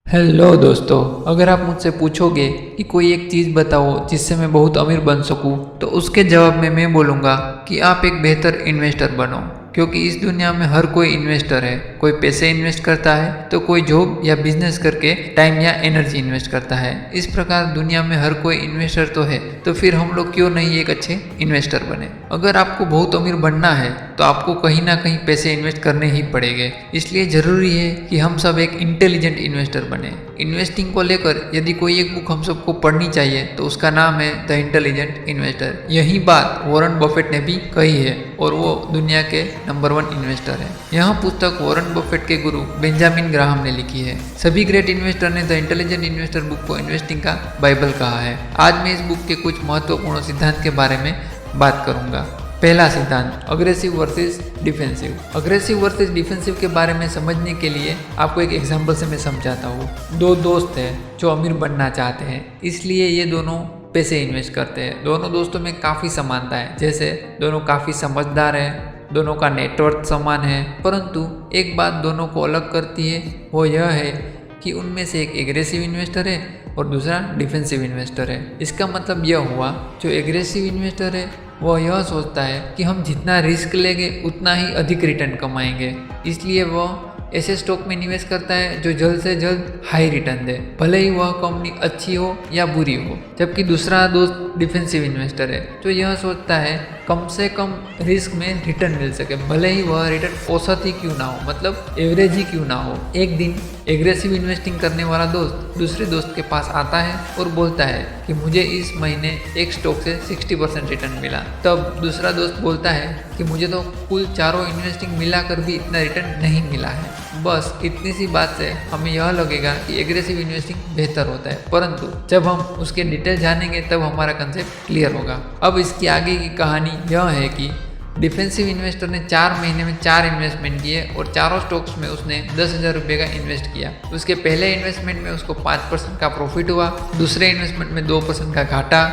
Hello दोस्तों, अगर आप मुझसे पूछोगे कि कोई एक चीज़ बताओ जिससे मैं बहुत अमीर बन सकूं, तो उसके जवाब में मैं बोलूँगा कि आप एक बेहतर इन्वेस्टर बनो। क्योंकि इस दुनिया में हर कोई इन्वेस्टर है। कोई पैसे इन्वेस्ट करता है तो कोई जॉब या बिजनेस करके टाइम या एनर्जी इन्वेस्ट करता है। इस प्रकार दुनिया में हर कोई इन्वेस्टर तो है, तो फिर हम लोग क्यों नहीं एक अच्छे इन्वेस्टर बने। अगर आपको बहुत अमीर बनना है तो आपको कहीं ना कहीं पैसे इन्वेस्ट करने ही पड़ेंगे। इसलिए ज़रूरी है कि हम सब एक इंटेलिजेंट इन्वेस्टर बने। इन्वेस्टिंग को लेकर यदि कोई एक बुक हम सबको पढ़नी चाहिए तो उसका नाम है द इंटेलिजेंट इन्वेस्टर। यही बात वॉरेन बफेट ने भी कही है और वो दुनिया के नंबर 1 इन्वेस्टर है। यह पुस्तक वॉरेन बफेट के गुरु बेंजामिन ग्राहम ने लिखी है। सभी ग्रेट इन्वेस्टर ने द इंटेलिजेंट इन्वेस्टर बुक को इन्वेस्टिंग का बाइबल कहा है। आज मैं इस बुक के कुछ महत्वपूर्ण सिद्धांत के बारे में बात करूंगा। पहला सिद्धांत, aggressive versus defensive. Aggressive versus defensive के बारे में समझने के लिए आपको एक एग्जांपल से मैं समझाता हूँ। दो दोस्त हैं जो अमीर बनना चाहते हैं, इसलिए ये दोनों पैसे इन्वेस्ट करते हैं। दोनों दोस्तों में काफ़ी समानता है, जैसे दोनों काफ़ी समझदार हैं, दोनों का नेटवर्क समान है। परंतु एक बात दोनों को अलग करती है, वो यह है कि उनमें से एक एग्रेसिव इन्वेस्टर है और दूसरा डिफेंसिव इन्वेस्टर है। इसका मतलब यह हुआ, जो एग्रेसिव इन्वेस्टर है वह यह सोचता है कि हम जितना रिस्क लेंगे उतना ही अधिक रिटर्न कमाएंगे, इसलिए वह ऐसे स्टॉक में निवेश करता है जो जल्द से जल्द हाई रिटर्न दे, भले ही वह कंपनी अच्छी हो या बुरी हो। जबकि दूसरा दोस्त डिफेंसिव इन्वेस्टर है जो यह सोचता है कम से कम रिस्क में रिटर्न मिल सके, भले ही वह रिटर्न औसत ही क्यों ना हो, मतलब एवरेज ही क्यों ना हो। एक दिन एग्रेसिव इन्वेस्टिंग करने वाला दोस्त दूसरे दोस्त के पास आता है और बोलता है कि मुझे इस महीने एक स्टॉक से 60% रिटर्न मिला। तब दूसरा दोस्त बोलता है कि मुझे तो कुल चारों इन्वेस्टिंग मिलाकर भी इतना रिटर्न नहीं मिला है। बस इतनी सी बात से हमें यह लगेगा कि एग्रेसिव इन्वेस्टिंग बेहतर होता है, परंतु जब हम उसके डिटेल जानेंगे तब हमारा कंसेप्ट क्लियर होगा। अब इसकी आगे की कहानी यह है कि डिफेंसिव इन्वेस्टर ने 4 महीने में 4 इन्वेस्टमेंट किए और चारों स्टॉक्स में उसने 10,000 रुपये का इन्वेस्ट किया। उसके पहले इन्वेस्टमेंट में उसको 5% का प्रॉफिट हुआ, दूसरे इन्वेस्टमेंट में 2% का घाटा,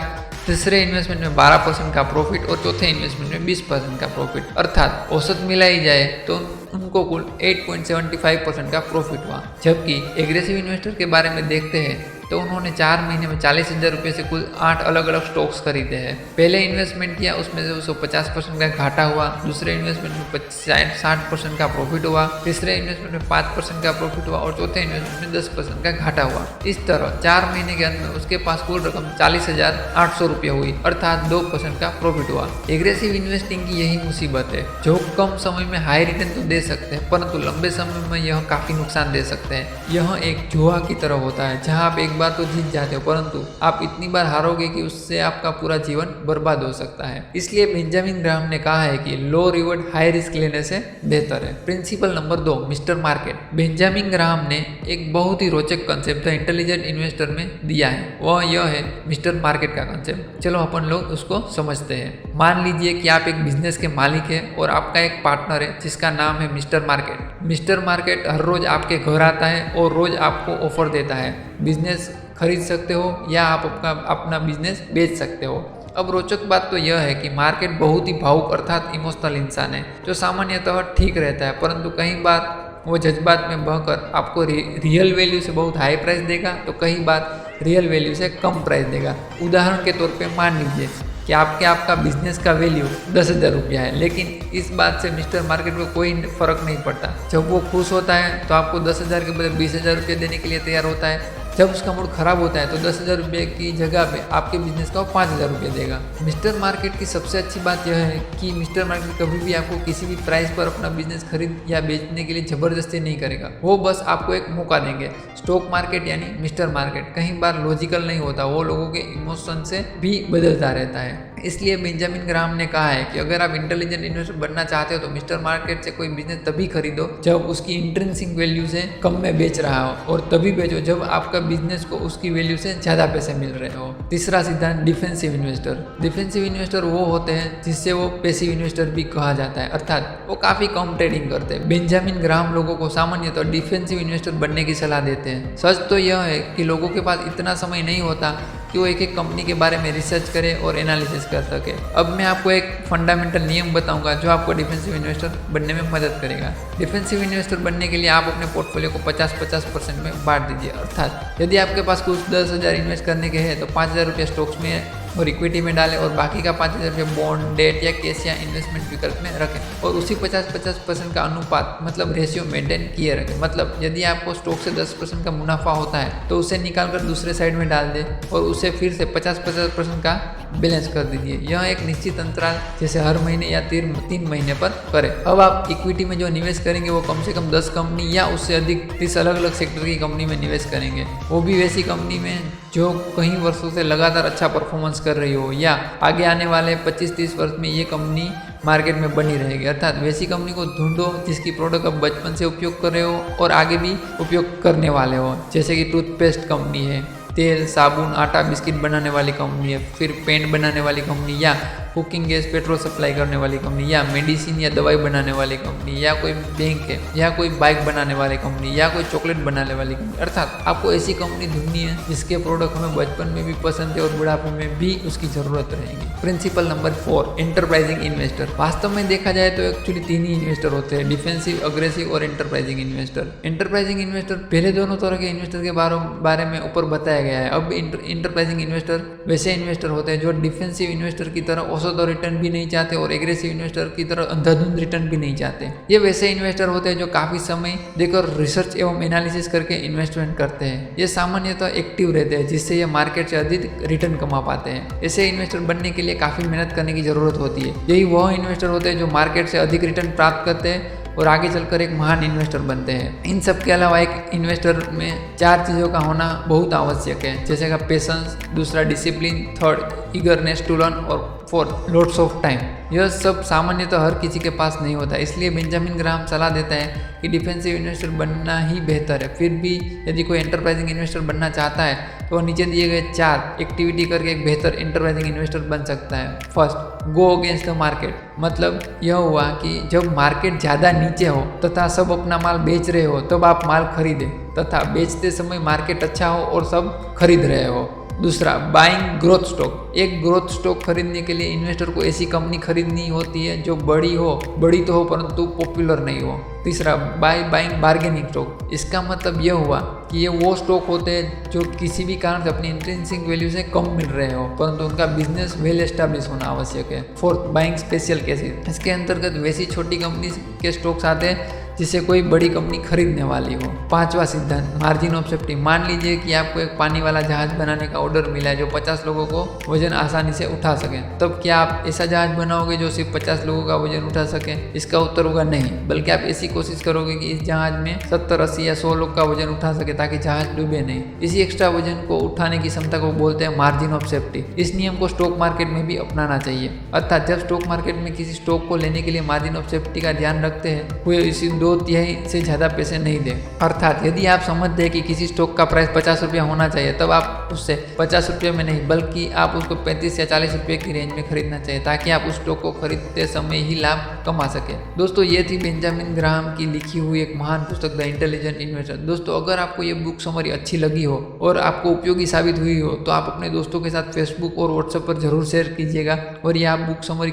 तीसरे इन्वेस्टमेंट में 12% का प्रॉफिट और चौथे इन्वेस्टमेंट में 20% का प्रॉफिट। अर्थात औसत मिलाई जाए तो उनको कुल 8.75% का प्रॉफिट हुआ। जबकि एग्रेसिव इन्वेस्टर के बारे में देखते हैं तो उन्होंने 4 महीने में 40,000 रुपये से कुल 8 अलग अलग स्टॉक्स खरीदे हैं। पहले इन्वेस्टमेंट किया, उसमें से उसको 50% का घाटा हुआ, दूसरे इन्वेस्टमेंट में 60% का प्रॉफिट हुआ, तीसरे इन्वेस्टमेंट में 5% का प्रॉफिट हुआ और चौथे इन्वेस्टमेंट में 10% का घाटा हुआ। इस तरह 4 महीने के अंत में उसके पास कुल रकम 40,800 रुपये हुई, अर्थात 2% का प्रॉफिट हुआ। एग्रेसिव इन्वेस्टिंग की यही मुसीबत है, जो कम समय में हाई रिटर्न तो दे सकते हैं परंतु लंबे समय में यह काफी नुकसान दे सकते हैं। यह एक जुआ की तरह होता है, जहां आप एक बार तो जीत जाते हो परंतु आप इतनी बार हारोगे कि उससे आपका पूरा जीवन बर्बाद हो सकता है। इसलिए बेंजामिन ग्राहम ने कहा है कि लो रिवॉर्ड हाई रिस्क लेने से बेहतर है। Principle number 2, mister market. Benjamin Graham ने एक बहुत ही रोचक कंसेप्ट द इंटेलिजेंट इन्वेस्टर में दिया है, वह यह है मिस्टर मार्केट का कंसेप्ट। चलो अपन लोग उसको समझते हैं। मान लीजिए कि आप एक बिजनेस के मालिक है और आपका एक पार्टनर है जिसका नाम है मिस्टर मार्केट। मिस्टर मार्केट हर रोज आपके घर आता है और रोज आपको ऑफर देता है, बिजनेस खरीद सकते हो या आप अपना बिजनेस बेच सकते हो। अब रोचक बात तो यह है कि मार्केट बहुत ही भावुक अर्थात इमोशनल इंसान है, जो सामान्यतः ठीक रहता है, परंतु कई बार वो जज्बात में बहकर आपको रियल वैल्यू से बहुत हाई प्राइस देगा तो कई बार रियल वैल्यू से कम प्राइस देगा। उदाहरण के तौर पे मान लीजिए कि आपका बिजनेस का वैल्यू 10,000 रुपया है, लेकिन इस बात से मिस्टर मार्केट को कोई फर्क नहीं पड़ता। जब वो खुश होता है तो आपको 10,000 के बदले 20,000 रुपये देने के लिए तैयार होता है। जब उसका मूड खराब होता है तो 10,000 रुपये की जगह पे आपके बिजनेस का वो 5,000 रुपये देगा। मिस्टर मार्केट की सबसे अच्छी बात यह है कि मिस्टर मार्केट कभी भी आपको किसी भी प्राइस पर अपना बिजनेस खरीद या बेचने के लिए जबरदस्ती नहीं करेगा, वो बस आपको एक मौका देंगे। स्टॉक मार्केट यानी मिस्टर मार्केट कई बार लॉजिकल नहीं होता, वो लोगों के इमोशन से भी बदलता रहता है। इसलिए बेंजामिन ग्राहम ने कहा है कि अगर आप इंटेलिजेंट इन्वेस्टर बनना चाहते हो तो मिस्टर मार्केट से कोई बिजनेस तभी खरीदो जब उसकी इंट्रिंसिक वैल्यू से कम में बेच रहा हो, और तभी बेचो जब आपका बिजनेस को उसकी वैल्यू से ज़्यादा पैसे मिल रहे हो। तीसरा सिद्धांत, डिफेंसिव इन्वेस्टर। डिफेंसिव इन्वेस्टर वो होते हैं जिससे वो पैसिव इन्वेस्टर भी कहा जाता है, अर्थात वो काफ़ी कम ट्रेडिंग करते हैं। बेंजामिन ग्राहम लोगों को सामान्यतः डिफेंसिव इन्वेस्टर बनने की सलाह देते हैं। सच तो यह है कि लोगों के पास इतना समय नहीं होता कि वो एक एक कंपनी के बारे में रिसर्च करे और एनालिसिस कर सके। अब मैं आपको एक फंडामेंटल नियम बताऊंगा जो आपको डिफेंसिव इन्वेस्टर बनने में मदद करेगा। डिफेंसिव इन्वेस्टर बनने के लिए आप अपने पोर्टफोलियो को 50-50% में बांट दीजिए। अर्थात यदि आपके पास कुछ 10,000 इन्वेस्ट करने के हैं तो 5,000 रुपये स्टॉक्स में और इक्विटी में डालें और बाकी का 5,000 रुपये बॉन्ड, डेट या कैश या इन्वेस्टमेंट विकल्प में रखें और उसी 50-50% का अनुपात मतलब रेशियो मेंटेन किए रखें। मतलब यदि आपको स्टॉक से 10% का मुनाफा होता है तो उसे निकाल कर दूसरे साइड में डाल दें और उसे फिर से 50-50% का बैलेंस कर दीजिए। यह एक निश्चित अंतराल जैसे हर महीने या 3 महीने पर करें। अब आप इक्विटी में जो निवेश करेंगे वो कम से कम 10 कंपनी या उससे अधिक 30 अलग अलग सेक्टर की कंपनी में निवेश करेंगे, वो भी वैसी कंपनी में जो कई वर्षों से लगातार अच्छा परफॉर्मेंस कर रही हो या आगे आने वाले 25-30 वर्ष में ये कंपनी मार्केट में बनी रहेगी। अर्थात वैसी कंपनी को ढूंढो जिसकी प्रोडक्ट आप बचपन से उपयोग कर रहे हो और आगे भी उपयोग करने वाले हो। जैसे कि टूथपेस्ट कंपनी है, तेल, साबुन, आटा, बिस्किट बनाने वाली कंपनी है, फिर पेंट बनाने वाली कंपनी या कुकिंग गैस, पेट्रोल सप्लाई करने वाली कंपनी या मेडिसिन या दवाई बनाने वाली कंपनी या कोई बैंक है या कोई बाइक बनाने वाली कंपनी या कोई चॉकलेट बनाने वाली कंपनी। अर्थात आपको ऐसी कंपनी ढूंढनी है जिसके प्रोडक्ट हमें बचपन में भी पसंद है और बुढ़ापे में भी उसकी जरूरत रहेगी। Principle number 4, enterprising investor. वास्तव में देखा जाए तो एक्चुअली 3 ही इन्वेस्टर होते हैं, डिफेंसिव, अग्रेसिव और एंटरप्राइजिंग इन्वेस्टर। एंटरप्राइजिंग इन्वेस्टर पहले दोनों तरह के इन्वेस्टर के बारे में ऊपर बताया गया है। अब एंटरप्राइजिंग इन्वेस्टर वैसे इन्वेस्टर होते हैं जो डिफेंसिव इन्वेस्टर की तरह औसत और रिटर्न भी नहीं चाहते और एग्रेसिव इन्वेस्टर की तरह अंधाधुंध रिटर्न भी नहीं चाहते। ये वैसे इन्वेस्टर होते हैं जो काफी समय देकर रिसर्च एवं एनालिसिस करके इन्वेस्टमेंट करते हैं। ये सामान्यतः एक्टिव रहते हैं जिससे ये मार्केट से अधिक रिटर्न कमा पाते हैं। ऐसे इन्वेस्टर बनने के लिए काफी मेहनत करने की जरूरत होती है। यही वह इन्वेस्टर होते हैं जो मार्केट से अधिक रिटर्न प्राप्त करते हैं और आगे चलकर एक महान इन्वेस्टर बनते हैं। इन सब के अलावा एक इन्वेस्टर में 4 चीज़ों का होना बहुत आवश्यक है, जैसे का पेशेंस, दूसरा discipline, third eagerness to learn और 4 लॉट्स ऑफ टाइम। यह सब सामान्यतः हर किसी के पास नहीं होता, इसलिए बेंजामिन ग्राहम सलाह देता है कि डिफेंसिव इन्वेस्टर बनना ही बेहतर है। फिर भी यदि कोई एंटरप्राइजिंग इन्वेस्टर बनना चाहता है तो वह नीचे दिए गए 4 एक्टिविटी करके एक बेहतर एंटरप्राइजिंग इन्वेस्टर बन सकता है। First, go against the market. मतलब यह हुआ कि जब मार्केट ज़्यादा नीचे हो तथा सब अपना माल बेच रहे हो तब आप माल खरीदें तथा बेचते समय मार्केट अच्छा हो और सब खरीद रहे हो। दूसरा, बाइंग ग्रोथ स्टॉक। एक ग्रोथ स्टॉक खरीदने के लिए इन्वेस्टर को ऐसी कंपनी खरीदनी होती है जो बड़ी तो हो परंतु पॉपुलर नहीं हो। तीसरा, बाइंग बार्गेनिंग स्टॉक। इसका मतलब यह हुआ कि ये वो स्टॉक होते हैं जो किसी भी कारण से अपनी इंट्रिंसिक वैल्यू से कम मिल रहे हो परंतु उनका बिजनेस वेल एस्टैब्लिश होना आवश्यक है। Fourth, buying special cases. इसके अंतर्गत वैसी छोटी कंपनी के स्टॉक्स आते हैं जिसे कोई बड़ी कंपनी खरीदने वाली हो। 5वां सिद्धांत, मार्जिन ऑफ सेफ्टी। मान लीजिए कि आपको एक पानी वाला जहाज बनाने का ऑर्डर मिला है जो 50 लोगों को वजन आसानी से उठा सके, तब क्या आप ऐसा जहाज बनाओगे जो सिर्फ 50 लोगों का वजन उठा सके? इसका उत्तर होगा नहीं, बल्कि आप ऐसी कोशिश करोगे कि इस जहाज में 70, 80 या 100 लोग का वजन उठा सके ताकि जहाज डूबे नहीं। इसी एक्स्ट्रा वजन को उठाने की क्षमता को बोलते हैं मार्जिन ऑफ सेफ्टी। इस नियम को स्टॉक मार्केट में भी अपनाना चाहिए। अर्थात जब स्टॉक मार्केट में किसी स्टॉक को लेने के लिए मार्जिन ऑफ सेफ्टी का ध्यान रखते हैं वे इसी 2/3 से ज़्यादा पैसे नहीं दे। अर्थात यदि आप समझते हैं कि किसी स्टॉक का प्राइस 50 रुपया होना चाहिए तब आप उससे 50 रुपये में नहीं बल्कि आप उसको 35 या 40 रुपये की रेंज में खरीदना चाहिए ताकि आप उस स्टॉक को खरीदते समय ही लाभ कमा सके। दोस्तों, ये थी बेंजामिन ग्राहम की लिखी हुई एक महान पुस्तक द इंटेलिजेंट इन्वेस्टर। दोस्तों, अगर आपको ये बुक समरी अच्छी लगी हो और आपको उपयोगी साबित हुई हो तो आप अपने दोस्तों के साथ फेसबुक और व्हाट्सएप पर जरूर शेयर कीजिएगा और ये आप बुक समरी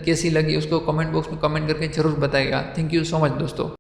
कैसी लगी उसको कमेंट बॉक्स में कमेंट करके जरूर बताइएगा। थैंक यू सो मच दोस्तों।